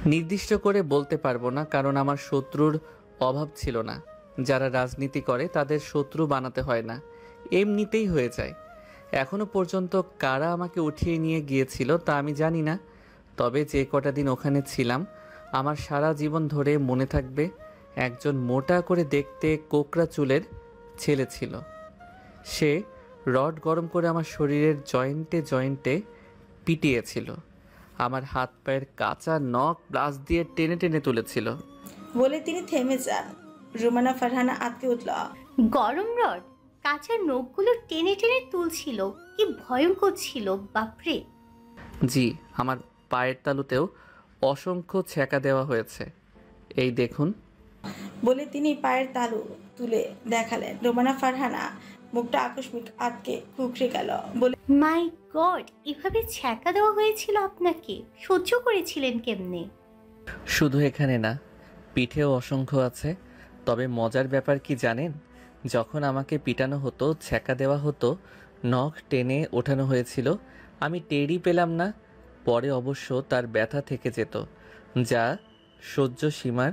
নির্দিষ্ট করে বলতে পারবো না, কারণ আমার শত্রুর অভাব ছিল না। যারা রাজনীতি করে তাদের শত্রু বানাতে হয় না, এমনিতেই হয়ে যায়। এখনো পর্যন্ত কারা আমাকে উঠিয়ে নিয়ে গিয়েছিল তা আমি জানি না, তবে যে কটা দিন ওখানে ছিলাম আমার সারা জীবন ধরে মনে থাকবে। একজন মোটা করে দেখতে কোকড়া চুলের ছেলে ছিল। সে রড গরম করে আমার শরীরের জয়েন্টে জয়েন্টে পিটিয়েছিল। আমার হাত পায়ের কাঁচা নখ ব্রাশ দিয়ে টেনে টেনে তুলেছিল। বলে তিনি থেমে যান। রুমানা ফারহানা আঁতকে উঠল। গরম রড কাঁচা নখগুলো টেনে টেনে তুলছিল, কি ভয়ঙ্কর ছিল বাপরে। জি, আমার পায়ের তালুতেও অসংখ্য ছ্যাঁকা দেওয়া হয়েছে, এই দেখুন। বলে তিনি পায়ের তালু তুলে দেখালেন। রুমানা ফারহানা মুখটা আকস্মিক আঁতকে কুকড়ে গেল। বলে মাই গড, এভাবে ছ্যাঁকা দেওয়া হয়েছিল আপনাকে? সহ্য করেছিলেন কেমনে? শুধু এখানে না, পিঠেও অসংখ্য আছে। তবে মজার ব্যাপার কি জানেন, যখন আমাকে পিটানো হতো, ছ্যাঁকা দেওয়া হতো, নখ টেনে ওঠানো হয়েছিল, আমি টেরই পেলাম না। পরে অবশ্য তার ব্যথা থেকে যেত, যা সহ্য সীমার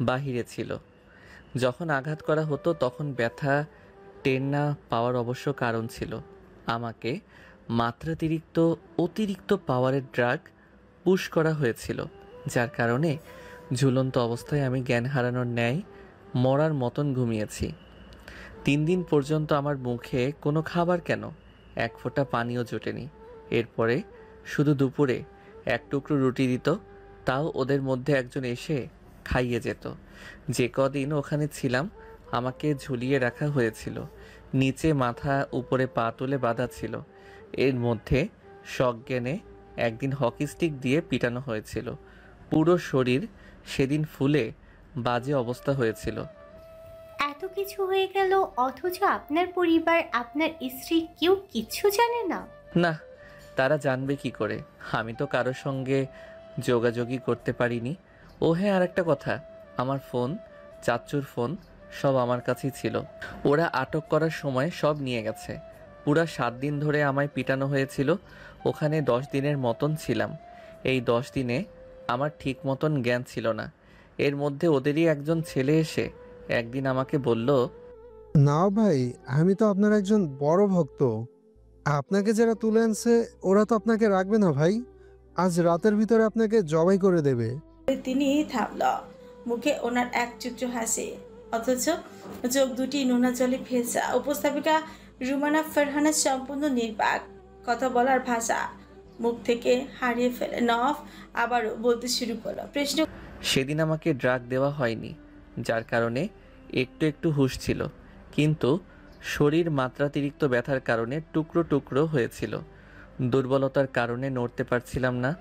বাহিরে ছিল। যখন আঘাত করা হতো তখন ব্যথা টের না পাওয়ার অবশ্য কারণ ছিল। আমাকে অতিরিক্ত পাওয়ারের ড্রাগ পুশ করা হয়েছিল, যার কারণে ঝুলন্ত অবস্থায় আমি জ্ঞান হারানোর ন্যায় মরার মতন ঘুমিয়েছি। 3 দিন পর্যন্ত আমার মুখে কোনো খাবার কেন, এক ফোঁটা পানিও জোটেনি। এরপরে শুধু দুপুরে এক টুকরো রুটি দিত, তাও ওদের মধ্যে একজন এসে খাইয়ে যেত। যে কদিন ওখানে ছিলাম আমাকে ঝুলিয়ে রাখা হয়েছিল, নিচে মাথা উপরে পা তুলে বাঁধা ছিল। এর মধ্যে সজ্ঞানে একদিন হকি স্টিক দিয়ে পিটানো হয়েছিল। পুরো শরীর সেদিন ফুলে বাজে অবস্থা হয়েছিল। এত কিছু হয়ে গেল অথচ আপনার পরিবার, আপনার স্ত্রী কেউ কিচ্ছু জানে না? না, তারা জানবে কি করে? আমি তো কারোর সঙ্গে যোগাযোগই করতে পারিনি। ও হ্যাঁ, আর একটা কথা, আমার ফোন, চাচ্চুর ফোন সব আমার কাছেই ছিল। ওরা আটক করার সময় সব নিয়ে গেছে। পুরা 7 দিন ধরে আমায় পিটানো হয়েছিল। ওখানে 10 দিনের মতন ছিলাম। এই 10 দিনে আমার ঠিক মতন জ্ঞান ছিল না। এর মধ্যে ওদেরই একজন ছেলে এসে একদিন আমাকে বলল, না ভাই, আমি তো আপনার একজন বড় ভক্ত। আপনাকে যারা তুলে আনছে ওরা তো আপনাকে রাখবে না ভাই। আজ রাতের ভিতরে আপনাকে জবাই করে দেবে। তিনি থামল। মুখে ওনার এক চুচু হাসি, অথচ চোখ দুটি নোনা জলে ভেজা। উপস্থাপিকা রুমানা ফারহানা সম্পূর্ণ নির্বাক, কথা বলার ভাষা মুখ থেকে হারিয়ে ফেলে। নফ আবারও বলতে শুরু করলো। প্রশ্ন, সেদিন আমাকে ড্রাগ দেওয়া হয়নি, যার কারণে একটু একটু হুঁশ ছিল, কিন্তু শরীর মাত্রাতিরিক্ত ব্যথার কারণে টুকরো টুকরো হয়েছিল। দুর্বলতার কারণে নড়তে পারছিলাম না।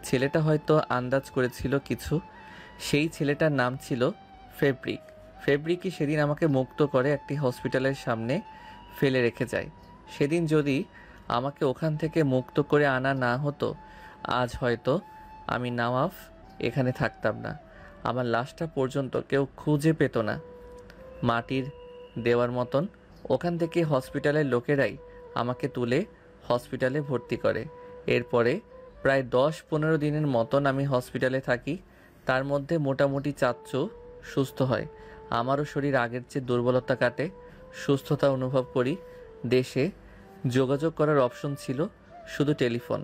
ছেলেটা হয়তো আন্দাজ করেছিল কিছু। সেই ছেলেটার নাম ছিল ফেব্রিক। ফেব্রিকই সেদিন আমাকে মুক্ত করে একটি হসপিটালের সামনে ফেলে রেখে যায়। সেদিন যদি আমাকে ওখান থেকে মুক্ত করে আনা না হতো, আজ হয়তো আমি নওয়াফ এখানে থাকতাম না। আমার লাশটা পর্যন্ত কেউ খুঁজে পেত না। মাটির দেওয়ার মতন ওখান থেকে হসপিটালের লোকেরাই আমাকে তুলে হসপিটালে ভর্তি করে। এরপরে প্রায় 10-15 দিনের মতন আমি হসপিটালে থাকি। তার মধ্যে মোটামুটি চাচ্চু সুস্থ হয়। আমারও শরীর আগের চেয়ে দুর্বলতা কাটে, সুস্থতা অনুভব করি। দেশে যোগাযোগ করার অপশন ছিল শুধু টেলিফোন।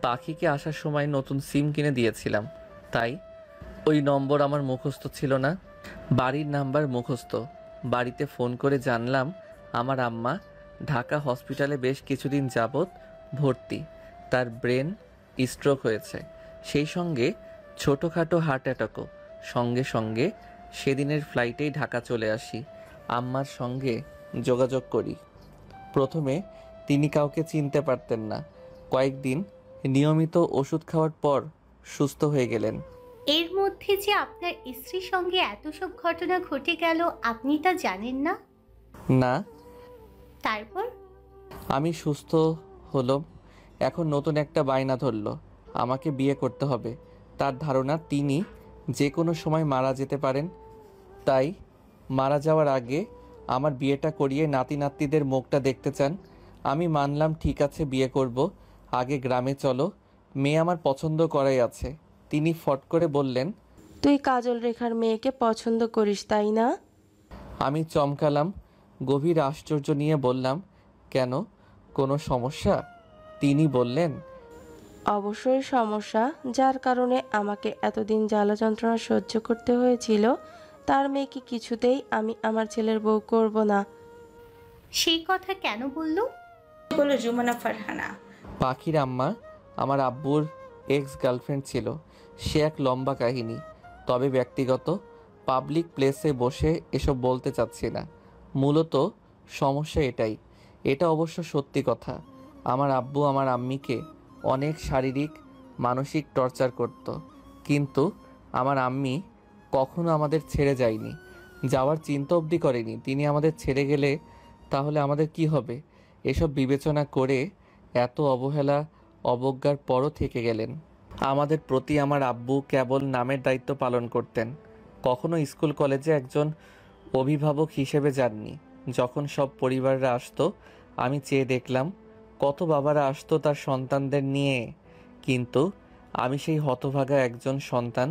পাখিকে আসার সময় নতুন সিম কিনে দিয়েছিলাম, তাই ওই নম্বর আমার মুখস্থ ছিল না। বাড়ির নাম্বার মুখস্থ। বাড়িতে ফোন করে জানলাম আমার আম্মা ঢাকা হসপিটালে বেশ কিছুদিন যাবৎ ভর্তি। তার ব্রেন স্ট্রোক হয়েছে, সেই সঙ্গে ছোটোখাটো হার্ট অ্যাটাকও। সঙ্গে সঙ্গে সেদিনের ফ্লাইটেই ঢাকা চলে আসি। আম্মার সঙ্গে যোগাযোগ করি। প্রথমে তিনি কাউকে চিনতে পারতেন না। কয়েকদিন নিয়মিত ওষুধ খাওয়ার পর সুস্থ হয়ে গেলেন। এর মধ্যে যে আপনার স্ত্রীর সঙ্গে এত সব ঘটনা ঘটে গেল, আপনি তা জানেন না? না। তারপর? আমি সুস্থ হলাম, এখন নতুন একটা বায়না ধরল, আমাকে বিয়ে করতে হবে। তার ধারণা তিনি যে কোনো সময় মারা যেতে পারেন, তাই মারা যাওয়ার আগে আমার বিয়েটা করিয়ে নাতি নাতনিদের মুখটা দেখতে চান। আমি মানলাম, ঠিক আছে বিয়ে করব, আগে গ্রামে চলো, মেয়ে আমার পছন্দ করাই আছে। তিনি ফট করে বললেন, তুই কাজল রেখার মেয়েকে পছন্দ করিস তাই না? আমি চমকালাম, গভীর আশ্চর্য নিয়ে বললাম, কেন, কোনো সমস্যা? তিনি বললেন, অবশ্যই সমস্যা। যার কারণে আমাকে এতদিন জ্বালা যন্ত্রণা সহ্য করতে হয়েছিল, তার মেয়েকে কিছুতেই আমি আমার ছেলের বউ করব না। সেই কথা কেন বললো? বলল রুমানা ফারহানা। পাখির আম্মা আমার আব্বুর এক্স গার্লফ্রেন্ড ছিল। সে এক লম্বা কাহিনী, তবে ব্যক্তিগত পাবলিক প্লেসে বসে এসব বলতে চাচ্ছি না। মূলত সমস্যা এটাই। এটা অবশ্য সত্যি কথা। আমার আব্বু আমার আম্মিকে অনেক শারীরিক মানসিক টর্চার করত, কিন্তু আমার আম্মি কখনো আমাদের ছেড়ে যায়নি, যাওয়ার চিন্তা অবধি করেনি। তিনি আমাদের ছেড়ে গেলে তাহলে আমাদের কি হবে, এসব বিবেচনা করে এত অবহেলা অবজ্ঞার পরও থেকে গেলেন। আমাদের প্রতি আমার আব্বু কেবল নামের দায়িত্ব পালন করতেন, কখনো স্কুল কলেজে একজন অভিভাবক হিসেবে যাননি। যখন সব পরিবাররা আসতো, আমি চেয়ে দেখলাম কত বাবারা আসতো তার সন্তানদের নিয়ে, কিন্তু আমি সেই হতভাগা একজন সন্তান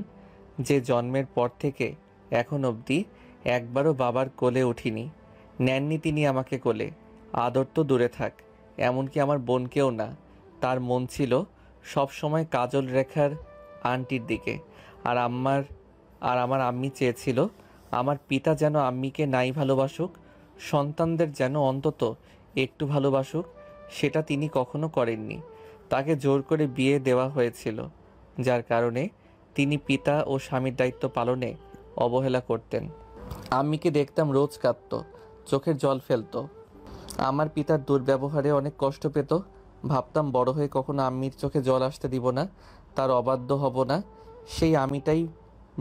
যে জন্মের পর থেকে এখন অবধি একবারও বাবার কোলে উঠিনি। নেননি তিনি আমাকে কোলে, আদর তো দূরে থাক, এমনকি আমার বোনকেও না। তার মন ছিল সব সময় কাজল রেখার আন্টির দিকে। আর আমার আম্মি চেয়েছিল আমার পিতা যেন আম্মিকে নাই ভালোবাসুক, সন্তানদের যেন অন্তত একটু ভালোবাসুক। সেটা তিনি কখনো করেননি। তাকে জোর করে বিয়ে দেওয়া হয়েছিল, যার কারণে তিনি পিতা ও স্বামীর দায়িত্ব পালনে অবহেলা করতেন। আম্মিকে দেখতাম রোজ কাঁদত, চোখের জল ফেলতো, আমার পিতার দুর্ব্যবহারে অনেক কষ্ট পেত। ভাবতাম বড় হয়ে কখনো আম্মির চোখে জল আসতে দিব না, তার অবাধ্য হব না। সেই আমিটাই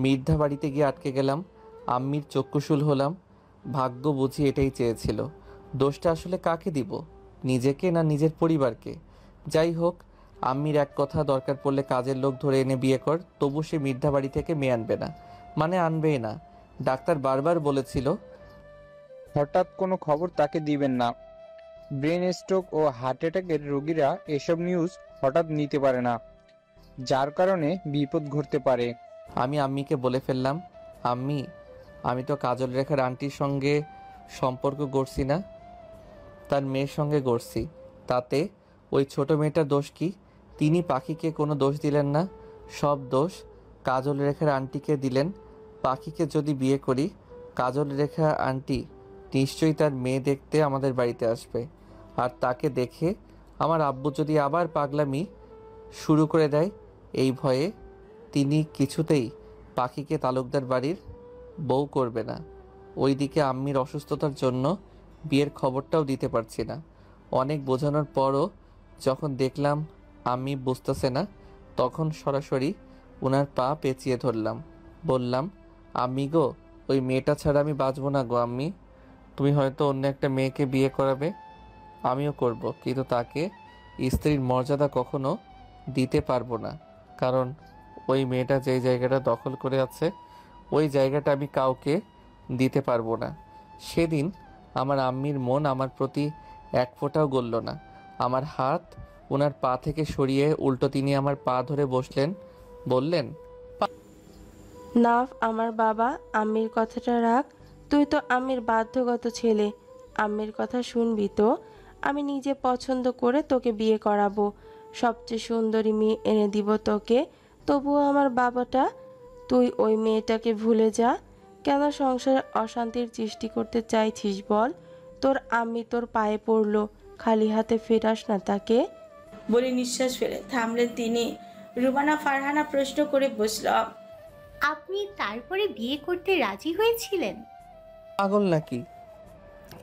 মির্ধা বাড়িতে গিয়ে আটকে গেলাম, আম্মির চক্ষুশূল হলাম। ভাগ্য বুঝি এটাই চেয়েছিল। দোষটা আসলে কাকে দিব, নিজেকে না নিজের পরিবারকে? যাই হোক, আম্মির এক কথা, দরকার পড়লে কাজের লোক ধরে এনে বিয়ে কর, তবু সে মির্ধা বাড়ি থেকে মেয়ে আনবে না, মানে আনবেই না। ডাক্তার বারবার বলেছিল হঠাৎ কোনো খবর তাকে দিবেন না। ব্রেন স্ট্রোক ও হার্ট অ্যাটাকের রোগীরা এসব নিউজ হঠাৎ নিতে পারে না, যার কারণে বিপদ ঘটতে পারে। আমি আম্মিকে বলে ফেললাম, আম্মি, আমি তো কাজল রেখার আন্টির সঙ্গে সম্পর্ক গড়ছি না, তার মেয়ের সঙ্গে গড়ছি। তাতে ওই ছোট মেয়েটার দোষ কি? তিনি পাখিকে কোনো দোষ দিলেন না, সব দোষ কাজল রেখার আন্টিকে দিলেন। পাখিকে যদি বিয়ে করি, কাজল রেখা আন্টি নিশ্চয়ই তার মেয়ে দেখতে আমাদের বাড়িতে আসবে, আর তাকে দেখে আমার আব্বু যদি আবার পাগলামি শুরু করে দেয়, এই ভয়ে তিনি কিছুতেই পাখিকে তালুকদার বাড়ির বউ করবে না। ওইদিকে আম্মির অসুস্থতার জন্য বিয়ের খবরটাও দিতে পারছি না। অনেক বোঝানোর পরও যখন দেখলাম আম্মি বুঝতেছে না, তখন সরাসরি ওনার পা পেঁচিয়ে ধরলাম, বললাম, আম্মি গো, ওই মেয়েটা ছাড়া আমি বাঁচবো না গো আম্মি। তুমি হয়তো অন্য একটা মেয়েকে বিয়ে করাবে, আমিও করব, কিন্তু তাকে স্ত্রীর মর্যাদা কখনো দিতে পারবো না, কারণ ওই মেয়েটা যেই জায়গাটা দখল করে আছে, ওই জায়গাটা আমি কাউকে দিতে পারবো না। সেদিন আমার আম্মির মন আমার প্রতি এক ফোঁটাও গলল না। আমার হাত ওনার পা থেকে সরিয়ে উল্টো তিনি আমার পা ধরে বসলেন, বললেন, নাফ, আমার বাবা, আম্মির কথাটা রাখ। তুই তো আম্মির বাধ্যগত ছেলে, আম্মির কথা শুনবি তো। আমি নিজে পছন্দ করে তোকে বিয়ে করাবো, সবচেয়ে সুন্দরী মেয়ে এনে দিব তোকে। তবুও আমার বাবাটা, তুই ওই মেয়েটাকে ভুলে যা। কেন সংসারে অশান্তির সৃষ্টি করতে চাইছিস বল? তোর আম্মি তোর পায়ে পড়লো, খালি হাতে ফেরাস না তাকে। বলে নিঃশ্বাস ফেলে থামলেন তিনি। রুমানা ফারহানা প্রশ্ন করে বসল, আপনি তারপরে বিয়ে করতে রাজি হয়েছিলেন? পাগল নাকি?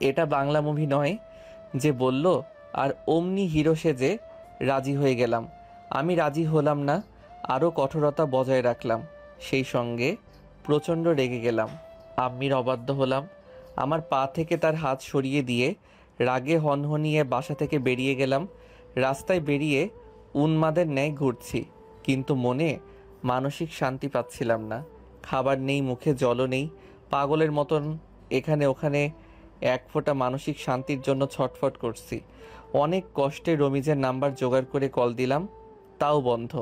এটা বাংলা মুভি নয় যে বলল আর অমনি হিরো সেজে রাজি হয়ে গেলাম। আমি রাজি হলাম না, আরও কঠোরতা বজায় রাখলাম, সেই সঙ্গে প্রচণ্ড রেগে গেলাম। আম্মির অবাধ্য হলাম। আমার পা থেকে তার হাত সরিয়ে দিয়ে রাগে হনহনিয়ে বাসা থেকে বেরিয়ে গেলাম। রাস্তায় বেরিয়ে উন্মাদের ন্যায় ঘুরছি, কিন্তু মনে মানসিক শান্তি পাচ্ছিলাম না। খাবার নেই, মুখে জলও নেই, পাগলের মতন এখানে ওখানে এক ফোঁটা মানসিক শান্তির জন্য ছটফট করছি। অনেক কষ্টে রমিজের নাম্বার জোগাড় করে কল দিলাম, তাও বন্ধ।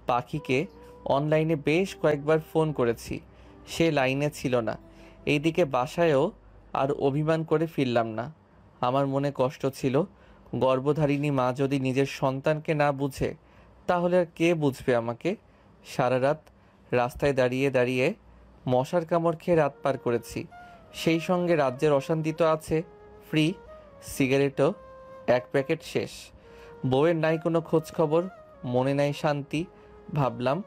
পাখিকে অনলাইনে বেশ কয়েকবার ফোন করেছি, সে লাইনে ছিল না। এইদিকে বাসায়ও আর অভিমান করে ফিরলাম না। আমার মনে কষ্ট ছিল, গর্ভধারিণী মা যদি নিজের সন্তানকে না বুঝে তাহলে আর কে বুঝবে আমাকে। সারা রাত রাস্তায় দাঁড়িয়ে দাঁড়িয়ে মশার কামড় খেয়ে রাত পার করেছি। সেই সঙ্গে রাজ্যের অশান্তি তো আছে, ফ্রি সিগারেটও 1 প্যাকেট শেষ। বউয়ের নাই কোনো খোঁজ খবর, মনে নাই শান্তি। ভাবলাম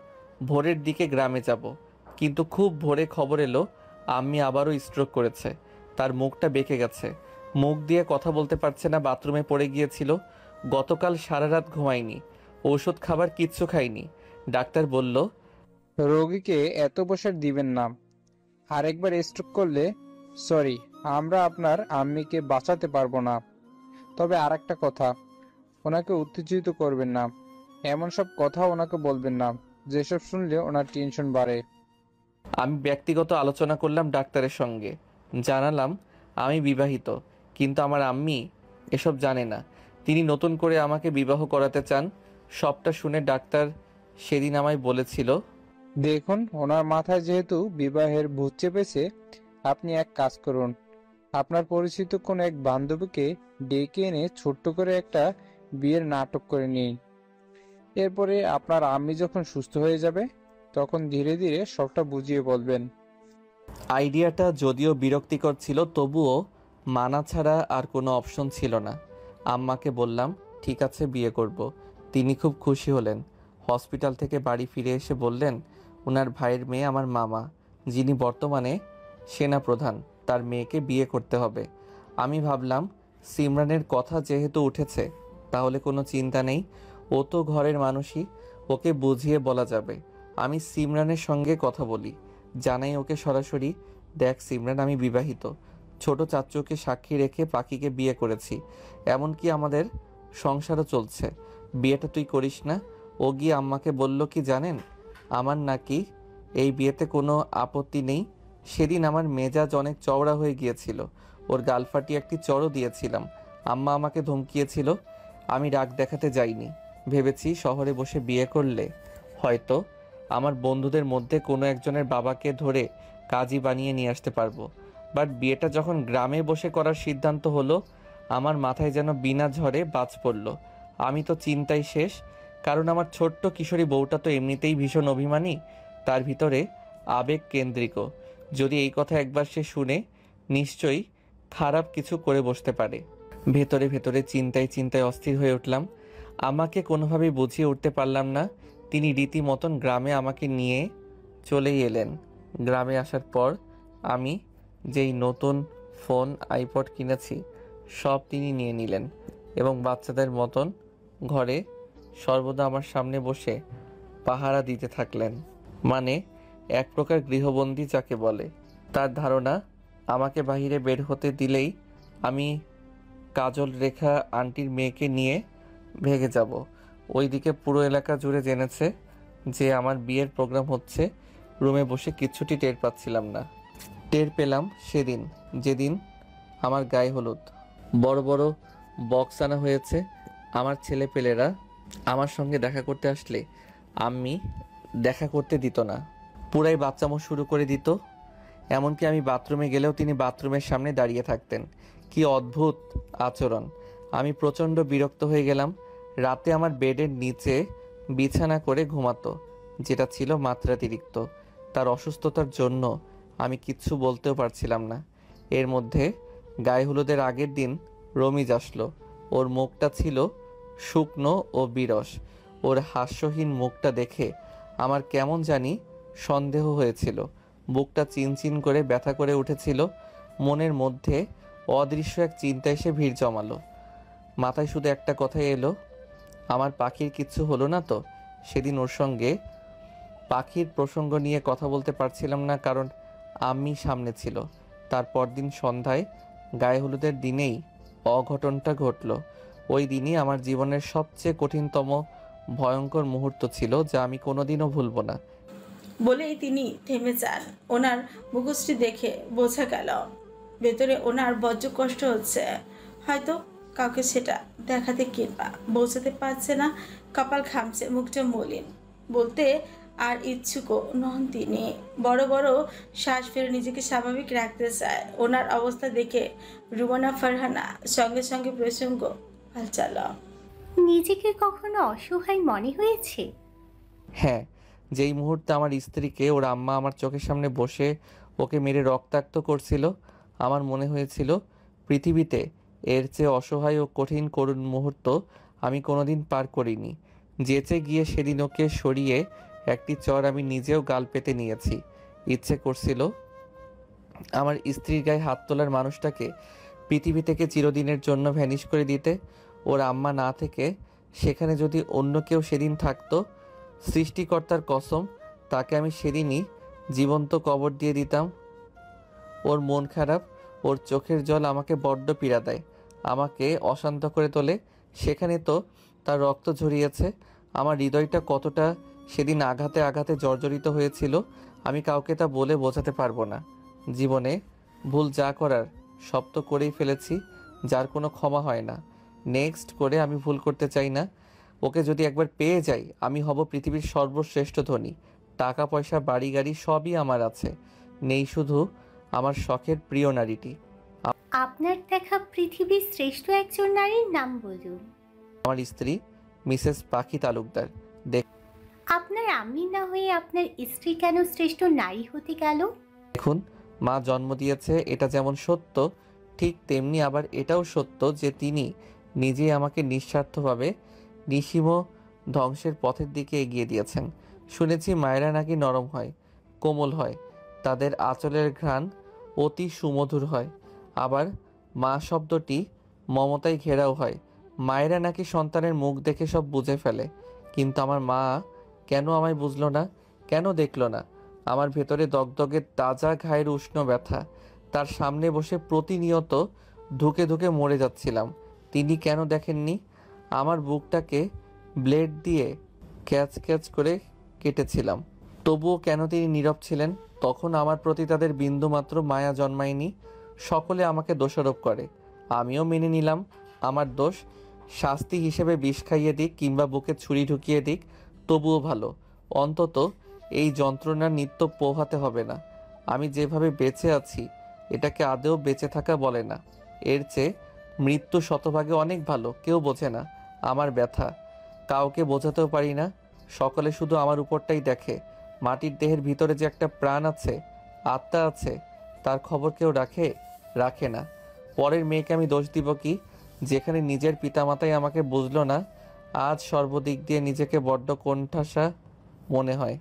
ভোরের দিকে গ্রামে যাব, কিন্তু খুব ভোরে খবর এলো আম্মি আবারও স্ট্রোক করেছে। তার মুখটা বেঁকে গেছে, মুখ দিয়ে কথা বলতে পারছে না, বাথরুমে পড়ে গিয়েছিল। গতকাল সারা রাত ঘুমাইনি, ঔষধ খাবার কিচ্ছু খাইনি। ডাক্তার বলল, রোগীকে এত প্রেশার দিবেন না, আরেকবার স্ট্রোক করলে সরি, আমরা আপনার আম্মিকে বাঁচাতে পারবো না। তবে আর একটা কথা, ওনাকে উত্তেজিত করবেন না, এমন সব কথা ওনাকে বলবেন না যেসব শুনলে ওনার টেনশন বাড়ে। আমি ব্যক্তিগত আলোচনা করলাম ডাক্তারের সঙ্গে, জানালাম আমি বিবাহিত, কিন্তু আমার আম্মি এসব জানে না। তিনি নতুন করে আমাকে বিবাহ করাতে চান। সবটা শুনে ডাক্তার সেদিন আমায় বলেছিল, দেখুন, ওনার মাথায় যেহেতু বিবাহের ভূত চেপেছে, আপনি এক কাজ করুন, আপনার পরিচিত কোন এক বান্ধবীকে ডেকে এনে ছোট্ট করে একটা বিয়ের নাটক করে নিন। এরপরে আপনার আম্মি যখন সুস্থ হয়ে যাবে তখন ধীরে ধীরে সবটা বুঝিয়ে বলবেন। আইডিয়াটা যদিও বিরক্তিকর ছিল, তবুও মানা ছাড়া আর কোনো অপশন ছিল না। আম্মাকে বললাম, ঠিক আছে, বিয়ে করব। তিনি খুব খুশি হলেন। হসপিটাল থেকে বাড়ি ফিরে এসে বললেন, ওনার ভাইয়ের মেয়ে আমার মামা, যিনি বর্তমানে সেনাপ্রধান, তার মেয়েকে বিয়ে করতে হবে। আমি ভাবলাম সিমরানের কথা যেহেতু উঠেছে তাহলে কোনো চিন্তা নেই, ও তো ঘরের মানুষই, ওকে বুঝিয়ে বলা যাবে। আমি সিমরানের সঙ্গে কথা বলি, জানাই ওকে সরাসরি, দেখ সিমরান, আমি বিবাহিত, ছোট চাচুকে সাক্ষী রেখে পাখিকে বিয়ে করেছি, এমনকি আমাদের সংসারও চলছে, বিয়েটা তুই করিস না। ও গিয়ে আম্মাকে বলল কি জানেন, আমার নাকি এই বিয়েতে কোনো আপত্তি নেই। সেদিন আমার মেজাজ অনেক চওড়া হয়ে গিয়েছিল, ওর গাল ফাটিয়ে একটি চড়ও দিয়েছিলাম। আম্মা আমাকে ধমকিয়েছিল, আমি রাগ দেখাতে যাইনি। ভেবেছি শহরে বসে বিয়ে করলে হয়তো আমার বন্ধুদের মধ্যে কোনো একজনের বাবাকে ধরে কাজী বানিয়ে নিয়ে আসতে পারবো। বাট বিয়েটা যখন গ্রামে বসে করার সিদ্ধান্ত হলো, আমার মাথায় যেন বিনা ঝড়ে বাজ পড়ল। আমি তো চিন্তায় শেষ, কারণ আমার ছোট্ট কিশোরী বউটা তো এমনিতেই ভীষণ অভিমানী, তার ভিতরে আবেগ কেন্দ্রিক। যদি এই কথা একবার সে শুনে, নিশ্চয়ই খারাপ কিছু করে বসতে পারে। ভেতরে ভেতরে চিন্তায় চিন্তায় অস্থির হয়ে উঠলাম। আমাকে কোনোভাবেই বুঝিয়ে উঠতে পারলাম না। তিনি রীতিমতন গ্রামে আমাকে নিয়ে চলেই এলেন। গ্রামে আসার পর আমি যেই নতুন ফোন আইপড কিনেছি সব তিনি নিয়ে নিলেন এবং বাচ্চাদের মতন ঘরে সর্বদা আমার সামনে বসে পাহারা দিতে থাকলেন। মানে এক প্রকার গৃহবন্দী যাকে বলে। তার ধারণা আমাকে বাইরে বের হতে দিলেই আমি কাজল রেখা আন্টির মেয়েকে নিয়ে ভেগে যাব। ওইদিকে পুরো এলাকা জুড়ে জেনেছে যে আমার বিয়ের প্রোগ্রাম হচ্ছে। রুমে বসে কিচ্ছুটি টের পাচ্ছিলাম না। টের পেলাম সেদিন, যেদিন আমার গায়ে হলুদ। বড় বড় বক্স আনা হয়েছে। আমার ছেলেপেলেরা আমার সঙ্গে দেখা করতে আসলে আম্মি দেখা করতে দিত না, পুরাই বাচ্চামো শুরু করে দিত। এমনকি আমি বাথরুমে গেলেও তিনি বাথরুমের সামনে দাঁড়িয়ে থাকতেন। কি অদ্ভুত আচরণ! আমি প্রচণ্ড বিরক্ত হয়ে গেলাম। রাতে আমার বেডের নিচে বিছানা করে ঘুমাতো, যেটা ছিল মাত্রাতিরিক্ত। তার অসুস্থতার জন্য আমি কিচ্ছু বলতেও পারছিলাম না। এর মধ্যে গায়ে হলুদের আগের দিন রমিজ আসলো। ওর মুখটা ছিল শুকনো ও বিরস। ওর হাস্যহীন মুখটা দেখে আমার কেমন জানি সন্দেহ হয়েছিল। বুকটা চিনচিন করে ব্যথা করে উঠেছিল। মনের মধ্যে অদৃশ্য এক চিন্তা এসে ভিড় জমালো। মাথায় শুধু একটা কথাই এলো, আমার পাখির কিচ্ছু হলো না তো? সেদিন ওর সঙ্গে পাখির প্রসঙ্গ নিয়ে কথা বলতে পারছিলাম না, কারণ আম্মি সামনে ছিল। তারপর দিন সন্ধ্যায় গায়ে হলুদের দিনেই অঘটনটা ঘটল। ওই দিনই আমার জীবনের সবচেয়ে কঠিনতম ভয়ঙ্কর মুহূর্ত ছিল, যা আমি কোনোদিনও ভুলব না। বলেই তিনি থেমে যান। ওনার মুখশ্রী দেখে বোঝা গেল ভেতরে ওনার বজ্র কষ্ট হচ্ছে। হয়তো কাউকে সেটা দেখাতে কিংবা বোঝাতে পারছে না। কপাল ঘামছে, মুখটা মলিন। বলতে আর ইচ্ছুকও নন তিনি। বড় বড় শ্বাস ফেলে নিজেকে স্বাভাবিক রাখতে চায়। ওনার অবস্থা দেখে রুমানা ফারহানা সঙ্গে সঙ্গে প্রসঙ্গ পাল্টাল। নিজেকে কখনো অসহায় মনে হয়েছে? হ্যাঁ, যেই মুহূর্তে আমার স্ত্রীকে ওর আম্মা আমার চোখের সামনে বসে ওকে মেরে রক্তাক্ত করছিল, আমার মনে হয়েছিল পৃথিবীতে এর চেয়ে অসহায় ও কঠিন করুণ মুহূর্ত আমি কোনোদিন পার করিনি। যেচে গিয়ে সেদিন ওকে সরিয়ে একটি চর আমি নিজেও গাল পেতে নিয়েছি। ইচ্ছে করছিল আমার স্ত্রীর গায়ে হাত তোলার মানুষটাকে পৃথিবী থেকে চিরদিনের জন্য ভ্যানিশ করে দিতে। ওর আম্মা না থেকে সেখানে যদি অন্য কেউ সেদিন থাকতো, সৃষ্টিকর্তার কসম তাকে আমি সেদিনই জীবন্ত কবর দিয়ে দিতাম। ওর মন খারাপ, ওর চোখের জল আমাকে বড্ড পীড়া দেয়, আমাকে অশান্ত করে তোলে। সেখানে তো তার রক্ত ঝরিয়েছে। আমার হৃদয়টা কতটা সেদিন আঘাতে আঘাতে জর্জরিত হয়েছিল আমি কাউকে তা বলে বোঝাতে পারবো না। জীবনে ভুল যা করার সব তো করেই ফেলেছি, যার কোনো ক্ষমা হয় না। নেক্সট করে আমি ভুল করতে চাই না। ওকে যদি একবার পেয়ে যাই, আমি হব পৃথিবীর সর্বশ্রেষ্ঠ ধনী। টাকা পয়সা বাড়ি গাড়ি সবই আমার আছে, নেই শুধু আমার শখের প্রিয় নারীটি। আপনার দেখা পৃথিবীর শ্রেষ্ঠ একজন নারীর নাম বলুন। আমার স্ত্রী মিসেস পাখি তালুকদার। আপনার আম্মি না হয়ে আপনার স্ত্রী কেন শ্রেষ্ঠ নারী হতে গেল? দেখুন, মা জন্ম দিয়েছে এটা যেমন সত্য, ঠিক তেমনি আবার এটাও সত্য যে তিনি নিজেই আমাকে নিঃস্বার্থভাবে নিঃসীম ধ্বংসের পথের দিকে এগিয়ে দিয়েছেন। শুনেছি মায়েরা নাকি নরম হয়, কোমল হয়, তাদের আঁচলের ঘ্রাণ অতি সুমধুর হয়। আবার মা শব্দটি মমতায় ঘেরাও হয়। মায়েরা নাকি সন্তানের মুখ দেখে সব বুঝে ফেলে, কিন্তু আমার মা কেন আমায় বুঝলো না, কেন দেখলো না? আমার ভেতরে দগদগে তাজা ঘায়ের উষ্ণ ব্যথা। তার সামনে বসে প্রতিনিয়ত ধুকে ধুকে মরে যাচ্ছিলাম, তিনি কেন দেখেননি? আমার বুকটাকে ব্লেড দিয়ে ক্যাচ ক্যাচ করে কেটেছিলাম, তবুও কেন তিনি নীরব ছিলেন? তখন আমার প্রতি তাদের বিন্দুমাত্র মায়া জন্মায়নি। সকলে আমাকে দোষারোপ করে, আমিও মেনে নিলাম আমার দোষ। শাস্তি হিসেবে বিষ খাইয়ে দিক কিংবা বুকে ছুরি ঢুকিয়ে দিক, তবুও ভালো। অন্তত এই যন্ত্রণার নিত্য পোহাতে হবে না। আমি যেভাবে বেঁচে আছি এটাকে আদেও বেঁচে থাকা বলে না। এর চেয়ে মৃত্যু শতভাগে অনেক ভালো। কেউ বোঝে না আমার ব্যথা, কাউকে বোঝাতেও পারি না। সকলে শুধু আমার উপরটাই দেখে। মাটির দেহের ভিতরে যে একটা প্রাণ আছে, আত্মা আছে, তার খবর কেউ রাখে না। পরের মেয়েকে আমি দোষ দিব কি, যেখানে নিজের পিতামাতাই আমাকে বুঝলো না? আজ সর্বদিক দিয়ে নিজেকে বড্ড কোণঠাসা মনে হয়,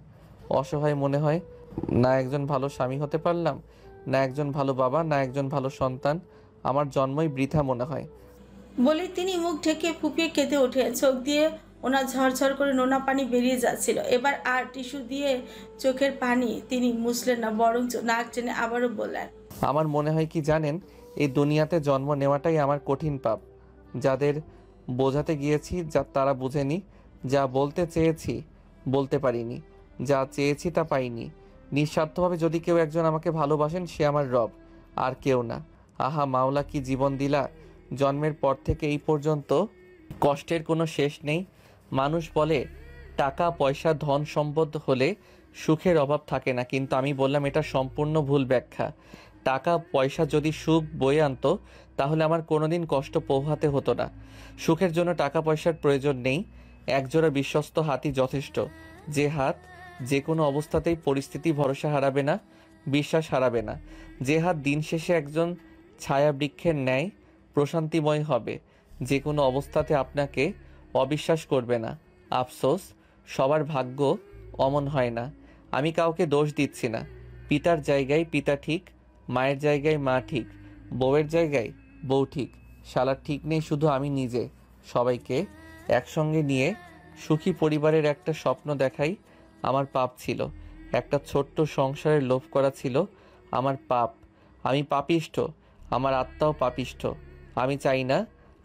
অসহায় মনে হয়। না একজন ভালো স্বামী হতে পারলাম, না একজন ভালো বাবা, না একজন ভালো সন্তান। আমার জন্মই বৃথা মনে হয়। বলে তিনি মুখ ঢেকে ফুপিয়ে কেঁদে ওঠে। চোখ দিয়ে ওনার ঝরঝর করে নোনা পানি বেরিয়ে যাচ্ছিল। এবার আর টিস্যু দিয়ে চোখের পানি তিনি মুছলেন না, বরঞ্চ নাক টেনে আবারও বললেন, আমার মনে হয় কি জানেন, এই দুনিয়াতে জন্ম নেওয়াটাই আমার কঠিন পাপ। যাদের বোঝাতে গিয়েছি যা তারা বুঝেনি, যা বলতে চেয়েছি বলতে পারিনি, যা চেয়েছি তা পাইনি। নিঃস্বার্থভাবে যদি কেউ একজন আমাকে ভালোবাসেন, সে আমার রব, আর কেউ না। আহা মাওলা, কি জীবন দিলা! জন্মের পর থেকে এই পর্যন্ত কষ্টের কোনো শেষ নেই। মানুষ বলে টাকা পয়সা ধন সম্পদ হলে সুখের অভাব থাকে না, কিন্তু আমি বললাম এটা সম্পূর্ণ ভুল ব্যাখ্যা। টাকা পয়সা যদি সুখ বয়ে আনতো তাহলে আমার কোনোদিন কষ্ট পোহাতে হতো না। সুখের জন্য টাকা পয়সার প্রয়োজন নেই, একজোড়া বিশ্বস্ত হাতই যথেষ্ট। যে হাত যে কোনো অবস্থাতেই পরিস্থিতি ভরসা হারাবে না, বিশ্বাস হারাবে না। যে হাত দিন শেষে একজন ছায়া বৃক্ষের ন্যায় প্রশান্তিময় হবে, যে কোনো অবস্থাতে আপনাকে অবিশ্বাস করবে না। আফসোস, সবার ভাগ্য অমন হয় না। আমি কাউকে দোষ দিচ্ছি না। পিতার জায়গায় পিতা ঠিক, মায়ের জায়গায় মা ঠিক, বউয়ের জায়গায় বউ ঠিক। শালার ঠিক নেই শুধু আমি নিজে। সবাইকে একসঙ্গে নিয়ে সুখী পরিবারের একটা স্বপ্ন দেখাই আমার পাপ ছিল। একটা ছোট্ট সংসারের লোভ করা ছিল আমার পাপ। আমি পাপিষ্ঠ, আমার আত্মাও পাপিষ্ঠ। আমি চাই না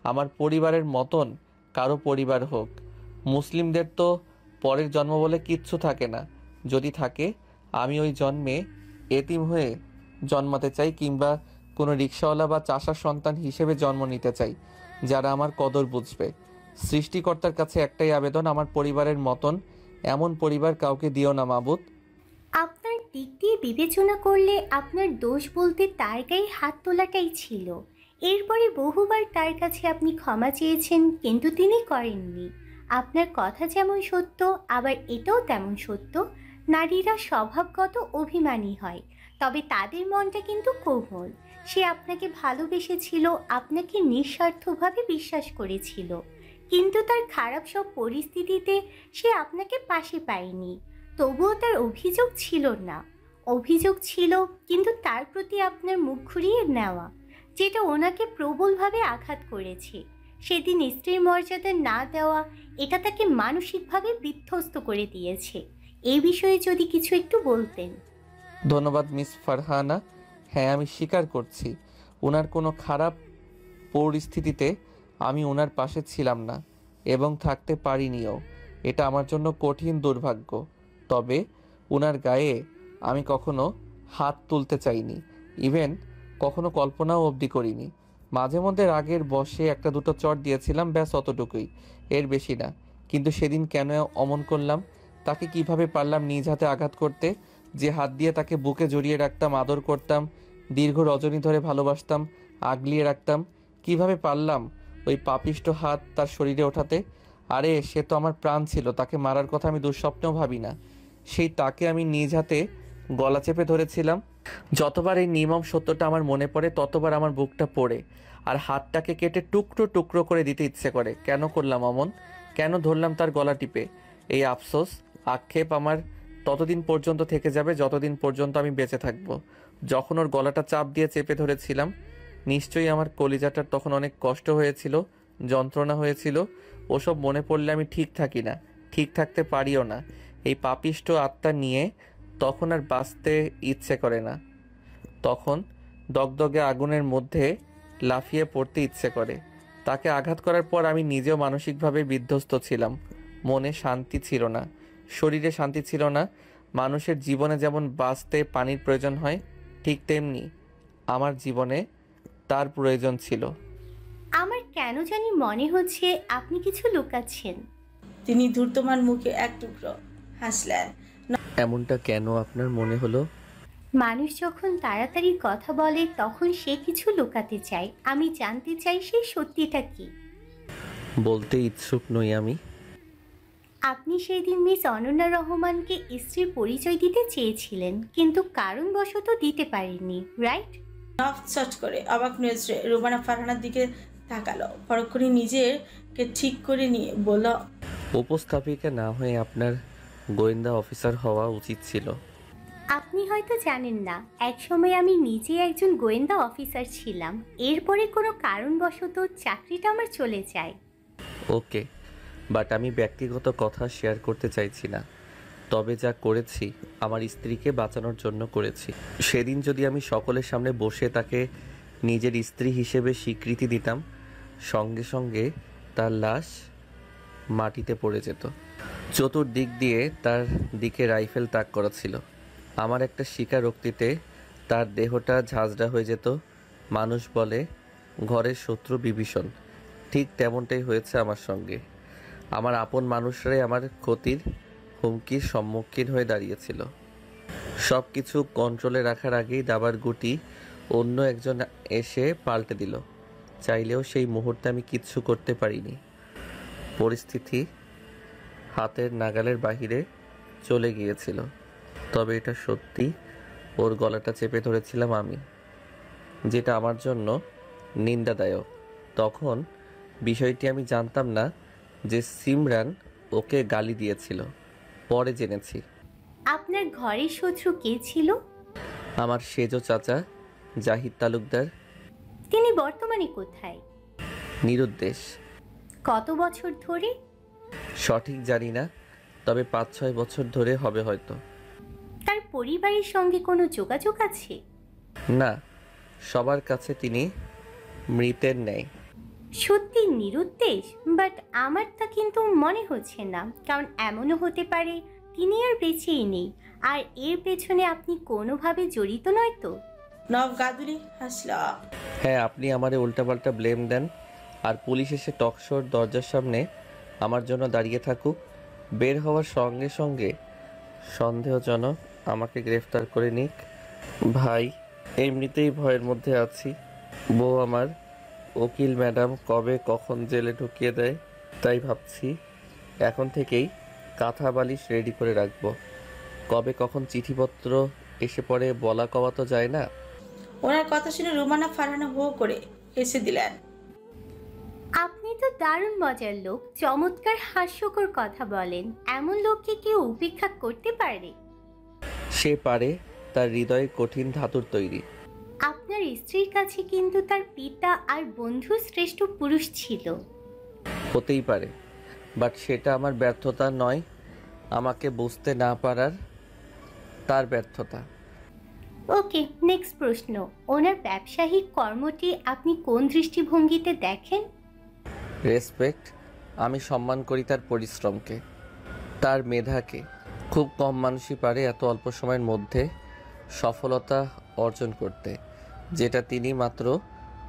আমার পরিবারের মতন কারো পরিবার হোক। মুসলিমদের তো পরের জন্ম বলে কিচ্ছু থাকে না। যদি থাকে, আমি ওই জন্মে এতিম হয়ে জন্মাতে চাই, কিংবা কোনো রিক্সাওয়ালা বা চাষার সন্তান হিসেবে জন্ম নিতে চাই, যারা আমার কদর বুঝবে। সৃষ্টিকর্তার কাছে একটাই আবেদন, আমার পরিবারের মতন এমন পরিবার কাউকে দিও না মাবুদ। আপনার দিক দিয়ে বিবেচনা করলে আপনার দোষ বলতে তার গায়ে হাত তোলাটাই ছিল। এরপরে বহুবার তার কাছে আপনি ক্ষমা চেয়েছেন, কিন্তু তিনি করেননি। আপনার কথা যেমন সত্য, আবার এটাও তেমন সত্য, নারীরা স্বভাবগত অভিমানী হয়, তবে তাদের মনটা কিন্তু কোমল। সে আপনাকে ভালোবেসেছিল, আপনাকে নিঃস্বার্থভাবে বিশ্বাস করেছিল, কিন্তু তার খারাপ সব পরিস্থিতিতে সে আপনাকে পাশে পায়নি। তবুও তার অভিযোগ ছিল না, অভিযোগ ছিল কিন্তু তার প্রতি আপনার মুখ ঘুরিয়ে নেওয়া, যেটা ওনাকে প্রবলভাবে আঘাত করেছে। সেদিন স্ত্রীর মর্যাদা না দেওয়া, এটা তাকে মানসিকভাবে বিধ্বস্ত করে দিয়েছে। এই বিষয়ে যদি কিছু একটু বলতেন। ধন্যবাদ মিস ফারহানা। হ্যাঁ, আমি স্বীকার করছি ওনার কোনো খারাপ পরিস্থিতিতে আমি ওনার পাশে ছিলাম না এবং থাকতে পারিনিও। এটা আমার জন্য কঠিন দুর্ভাগ্য। তবে ওনার গায়ে আমি কখনো হাত তুলতে চাইনি, ইভেন কখনো কল্পনাও অবধি করিনি। মাঝে মধ্যে রাগের বশে একটা দুটো চট দিয়েছিলাম, ব্যাস অতটুকুই, এর বেশি না। কিন্তু সেদিন কেন অমন করলাম? তাকে কিভাবে পারলাম নিজ হাতে আঘাত করতে? যে হাত দিয়ে তাকে বুকে জড়িয়ে রাখতাম, আদর করতাম, দীর্ঘ রজনী ধরে ভালোবাসতাম, আগলিয়ে রাখতাম, কিভাবে পারলাম ওই পাপিষ্ট হাত তার শরীরে ওঠাতে? আরে সে তো আমার প্রাণ ছিল, তাকে মারার কথা আমি দুঃস্বপ্নেও ভাবি না। সেই তাকে আমি নিজ হাতে গলা চেপে ধরেছিলাম। যতবার এই নির্মম সত্যটা আমার মনে পড়ে, ততবার আমার বুকটা পড়ে আর হাতটাকে কেটে টুকরো টুকরো করে দিতে ইচ্ছে করে। কেন করলাম অমন? কেন ধরলাম তার গলা টিপে? এই আফসোস, আক্ষেপ আমার ততদিন পর্যন্ত থেকে যাবে যতদিন পর্যন্ত আমি বেঁচে থাকব। যখন ওর গলাটা চাপ দিয়ে চেপে ধরেছিলাম, নিশ্চয়ই আমার কলিজাটার তখন অনেক কষ্ট হয়েছিল, যন্ত্রণা হয়েছিল। ওসব মনে পড়লে আমি ঠিক থাকি না, ঠিক থাকতে পারিও না। এই পাপিষ্ট আত্মা নিয়ে তখন আর বাঁচতে ইচ্ছে করে না। তখন দগদগে আগুনের মধ্যে লাফিয়ে পড়তে ইচ্ছে করে। তাকে আঘাত করার পর আমি নিজেও মানসিকভাবে বিধ্বস্ত ছিলাম। মনে শান্তি ছিল না, শরীরে শান্তি ছিল না। মানুষের জীবনে যেমন বাঁচতে পানির প্রয়োজন হয়, ঠিক তেমনি আমার জীবনে তার প্রয়োজন ছিল। আমার কেন জানি মনে হচ্ছে আপনি কিছু লুকাচ্ছেন। তিনি ধূর্তমান মুখে এক টুকরো হাসলেন। এমনটা কেন আপনার মনে হলো? মানুষ যখন তাড়াতাড়ি কথা বলে তখন সে কিছু লুকাতে চায়। আমি জানতে চাই সেই সত্যিটা কি। বলতে ইচ্ছুক নই আমি। আপনি সেই দিন মিস অনন্যা রহমানকে স্ত্রীর পরিচয় দিতে চেয়েছিলেন, কিন্তু কারণবশত দিতে পারেননি, রাইট? নফ চট করে অবাক নজরে রুমানা ফারহানার দিকে তাকালো। পরক্ষণে নিজেকে ঠিক করে নিয়ে বলল, উপস্থাপিকা না হয়ে আপনার গোয়েন্দা অফিসার হওয়া উচিত ছিল। আপনি হয়তো জানেন না, একসময় আমি নিজেই একজন গোয়েন্দা অফিসার ছিলাম। এরপরে কোনো কারণবশত চাকরিটা আমার চলে যায়। ওকে, বাট আমি ব্যক্তিগত কথা শেয়ার করতে চাইছি না। তবে যা করেছি আমার স্ত্রীকে বাঁচানোর জন্য করেছি। সেদিন যদি আমি সকলের সামনে বসে তাকে নিজের স্ত্রী হিসেবে স্বীকৃতি দিতাম, সঙ্গে সঙ্গে তার লাশ মাটিতে পড়ে যেত। চতুর্দিক দিয়ে তার দিকে রাইফেল তাক করা ছিল। আমার একটা স্বীকারোক্তিতে তার দেহটা ঝাঁঝরা হয়ে যেত। মানুষ বলে ঘরের শত্রু বিভীষণ, ঠিক তেমনটাই হয়েছে আমার সঙ্গে। আমার আপন মানুষরাই আমার ক্ষতির হুমকির সম্মুখীন হয়ে দাঁড়িয়েছিল। সব কিছু কন্ট্রোলে রাখার আগেই দাবার গুটি অন্য একজন এসে পাল্টে দিল। চাইলেও সেই মুহূর্তে আমি কিচ্ছু করতে পারিনি। পরিস্থিতি হাতের নাগালের বাহিরে চলে গিয়েছিল। তবে এটা সত্যি, ওর গলাটা চেপে ধরেছিলাম আমি, যেটা আমার জন্য নিন্দাদায়ক। তখন বিষয়টি আমি জানতাম না যে সিমরান ওকে গালি দিয়েছিল, পরে জেনেছি। আপনার ঘরের শত্রু কে ছিল? আমার সেজো চাচা জাহিদ তালুকদার। তিনি বর্তমানে কোথায়? নিরুদ্দেশ। কত বছর ধরে? সঠিক জানি না, তবে 5-6 বছর ধরে হবে হয়তো। তার পরিবারের সঙ্গে কোনো যোগাযোগ আছে? না, সবার কাছে তিনি মৃতের ন্যায়। সত্যি নিরুদ্দেশ? বাট আমার তা কিন্তু মনে হচ্ছে না, কারণ এমনও হতে পারে তিনি আর বেঁচেই নেই, আর এর পেছনে আপনি কোনোভাবে জড়িত নয় তো? নব গাদুলি হাসল। হ্যাঁ, আপনি আমারে উল্টাপাল্টা ব্লেম দেন, আর পুলিশ এসে টকশোর দরজার সামনে আমার জন্য দাঁড়িয়ে থাকুক, বের হওয়ার সঙ্গে সঙ্গে সন্দেহজনক আমাকে গ্রেফতার করে নিক। ভাই, এমনিতেই ভয়ের মধ্যে আছি। বউ আমার উকিল ম্যাডাম কবে কখন জেলে ঢুকিয়ে দেয়, তাই ভাবছি এখন থেকেই কাঁথা বালিশ রেডি করে রাখবো। কবে কখন চিঠিপত্র এসে পড়ে বলা কওয়া তো যায় না। ওনার কথা শুনে রুমানা ফারহানা হো করে হেসে দিলেন। আপনি তো দারুণ মজার লোক, চমৎকার হাস্যকর কথা বলেন। এমন লোককে কেউ উপেক্ষা করতে পারে? সে পারে, তার হৃদয় কঠিন ধাতুর তৈরি। আপনার স্ত্রীর কাছে কিন্তু তার পিতা আর বন্ধু শ্রেষ্ঠ পুরুষ ছিল। হতেই পারে, বাট সেটা আমার ব্যর্থতা নয়, আমাকে বুঝতে না পারার তার ব্যর্থতা। ওকে, নেক্সট প্রশ্ন। ওনার ব্যবসায়িক কর্মটি আপনি কোন দৃষ্টিভঙ্গিতে দেখেন? রেসপেক্ট। আমি সম্মান করি তার পরিশ্রমকে, তার মেধাকে। খুব কম মানুষই পারে এত অল্প সময়ের মধ্যে সফলতা অর্জন করতে, যেটা তিনি মাত্র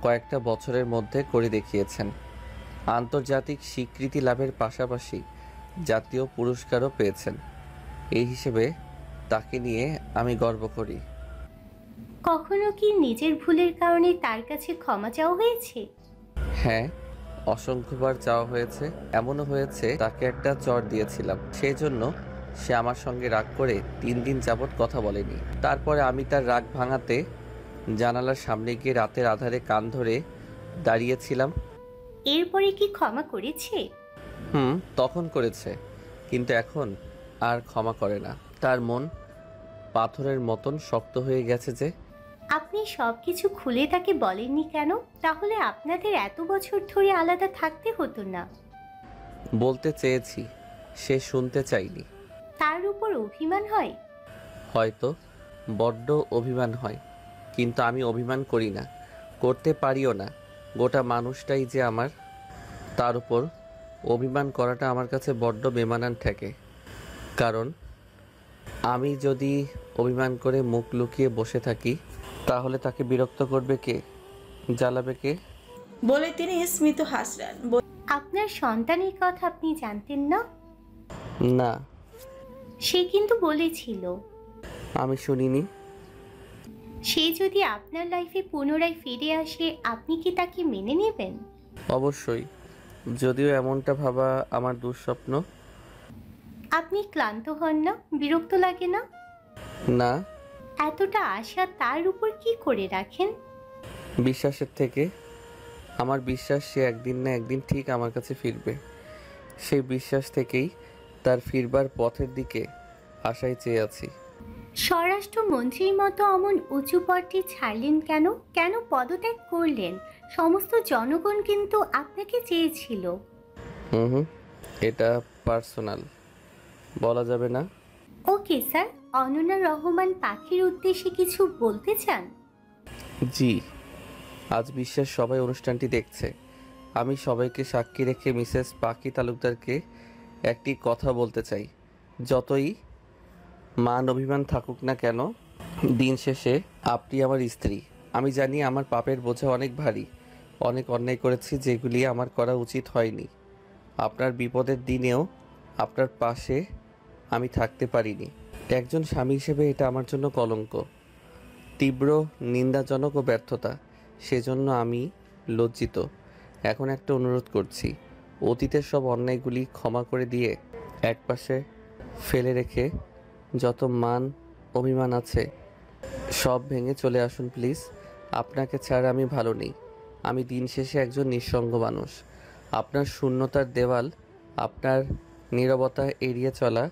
কয়েকটা বছরের মধ্যে করে দেখিয়েছেন। আন্তর্জাতিক স্বীকৃতি লাভের পাশাপাশি জাতীয় পুরস্কারও পেয়েছেন। এই হিসেবে তাকে নিয়ে আমি গর্ব করি। কখনো কি নিজের ভুলের কারণে তার কাছে ক্ষমা চাওয়া হয়েছে? হ্যাঁ, অসংখ্যবার চাওয়া হয়েছে। এমনও হয়েছে তাকে একটা চড় দিয়েছিলাম, সেই জন্য সে আমার সঙ্গে রাগ করে 3 দিন যাবৎ কথা বলেনি। তারপরে আমি তার রাগ ভাঙাতে জানালার সামনে গিয়ে রাতের আধারে কান ধরে দাঁড়িয়েছিলাম। এরপরে কি ক্ষমা করেছে? তখন করেছে, কিন্তু এখন আর ক্ষমা করে না। তার মন পাথরের মতন শক্ত হয়ে গেছে যে। আপনি সবকিছু খুলে তাকে বলেননি কেন? তাহলে আপনাদের এত বছর ধরে আলাদা থাকতে হতো না। বলতে চেয়েছি, সে শুনতে চাইনি। তার উপর অভিমান হয়? হয়তো বড্ড অভিমান হয়, কিন্তু আমি অভিমান করি না, করতে পারিও না। গোটা মানুষটাই যে আমার, তার উপর অভিমান করাটা আমার কাছে বড্ড বেমানান ঠেকে। কারণ আমি যদি অভিমান করে মুখ লুকিয়ে বসে থাকি, তাহলে তাকে বিরক্ত করবে কে, জ্বালাবে কে? বলে তিনি স্মিত হাসলেন। আপনার সন্তানের কথা আপনি জানতেন না? না, সে কিন্তু বলেছিল। আমি শুনিনি। সে যদি আপনার লাইফে পুনরায় ফিরে আসে, আপনি কি তাকে মেনে নেবেন? অবশ্যই, যদিও এমনটা ভাবা আমার দুঃস্বপ্ন। আপনি ক্লান্ত হন না? বিরক্ত লাগে না? না, এতটা আশা তার উপর কি করে রাখেন? বিশ্বাসের থেকে। আমার বিশ্বাস সে একদিন না একদিন ঠিক আমার কাছে ফিরবে। সেই বিশ্বাস থেকেই তার ফিরবার পথের দিকে আশায় চেয়ে আছি। স্বরাষ্ট্রমন্ত্রীর মতো অমন উঁচু পদটি ছাড়লেন কেন? কেন পদত্যাগ করলেন? সমস্ত জনগণ কিন্তু আপনাকে চেয়েছিল। এটা পার্সোনাল, বলা যাবে না। ওকে স্যার, অনন্যা রহমান পাখির উদ্দেশ্যে কিছু বলতে চান? জি, আজ বিশ্বের সবাই অনুষ্ঠানটি দেখছে। আমি সবাইকে সাক্ষী রেখে মিসেস পাখি তালুকদারকে একটি কথা বলতে চাই। যতই মান অভিমান থাকুক না কেন, দিন শেষে আপনি আমার স্ত্রী। আমি জানি আমার পাপের বোঝা অনেক ভারী, অনেক অন্যায় করেছি যেগুলি আমার করা উচিত হয়নি। আপনার বিপদের দিনেও আপনার পাশে আমি থাকতে পারিনি। একজন স্বামী হিসেবে এটা আমার জন্য কলঙ্ক, তীব্র নিন্দাজনক ও ব্যর্থতা। সেজন্য আমি লজ্জিত। এখন একটা অনুরোধ করছি, অতীতের সব অন্যায়গুলি ক্ষমা করে দিয়ে একপাশে ফেলে রেখে যত মান অভিমান আছে সব ভেঙে চলে আসুন প্লিজ। আপনাকে ছাড়া আমি ভালো নেই। আমি দিন শেষে একজন নিঃসঙ্গ মানুষ। আপনার শূন্যতার দেওয়াল, আপনার নীরবতা এড়িয়ে চলা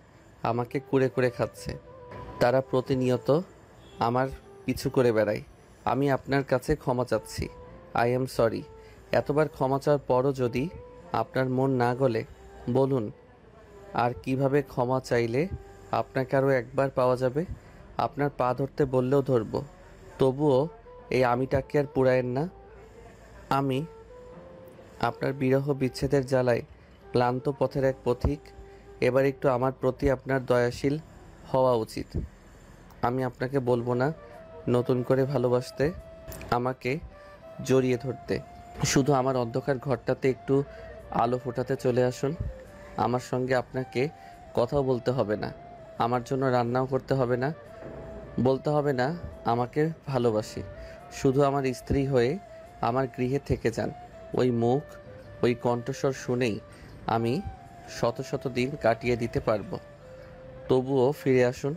আমাকে কুরে কুরে খাচ্ছে। তারা প্রতিনিয়ত আমার পিছু করে বেড়ায়। আমি আপনার কাছে ক্ষমা চাচ্ছি। I am sorry. এতবার ক্ষমা চাওয়ার পরও যদি আপনার মন না গলে, বলুন আর কিভাবে ক্ষমা চাইলে আপনাকে আরও একবার পাওয়া যাবে। আপনার পা ধরতে বললেও ধরবো, তবুও এই আমিটাকে আর পুরায়েন না। আমি আপনার বিরহ বিচ্ছেদের জ্বালায় ক্লান্ত পথের এক পথিক। এবার একটু আমার প্রতি আপনার দয়াশীল হওয়া উচিত। আমি আপনাকে বলবো না নতুন করে ভালোবাসতে, আমাকে জড়িয়ে ধরতে। শুধু আমার অন্ধকার ঘরটাতে একটু আলো ফোটাতে চলে আসুন। আমার সঙ্গে আপনাকে কথাও বলতে হবে না, আমার জন্য রান্নাও করতে হবে না, বলতে হবে না আমাকে ভালোবাসি। শুধু আমার স্ত্রী হয়ে আমার গৃহে থেকে যান। ওই মুখ, ওই কণ্ঠস্বর শুনেই আমি শত শত দিন কাটিয়ে দিতে পারবো। তবুও ফিরে আসুন,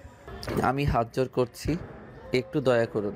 আমি হাত জোড় করছি, একটু দয়া করুন।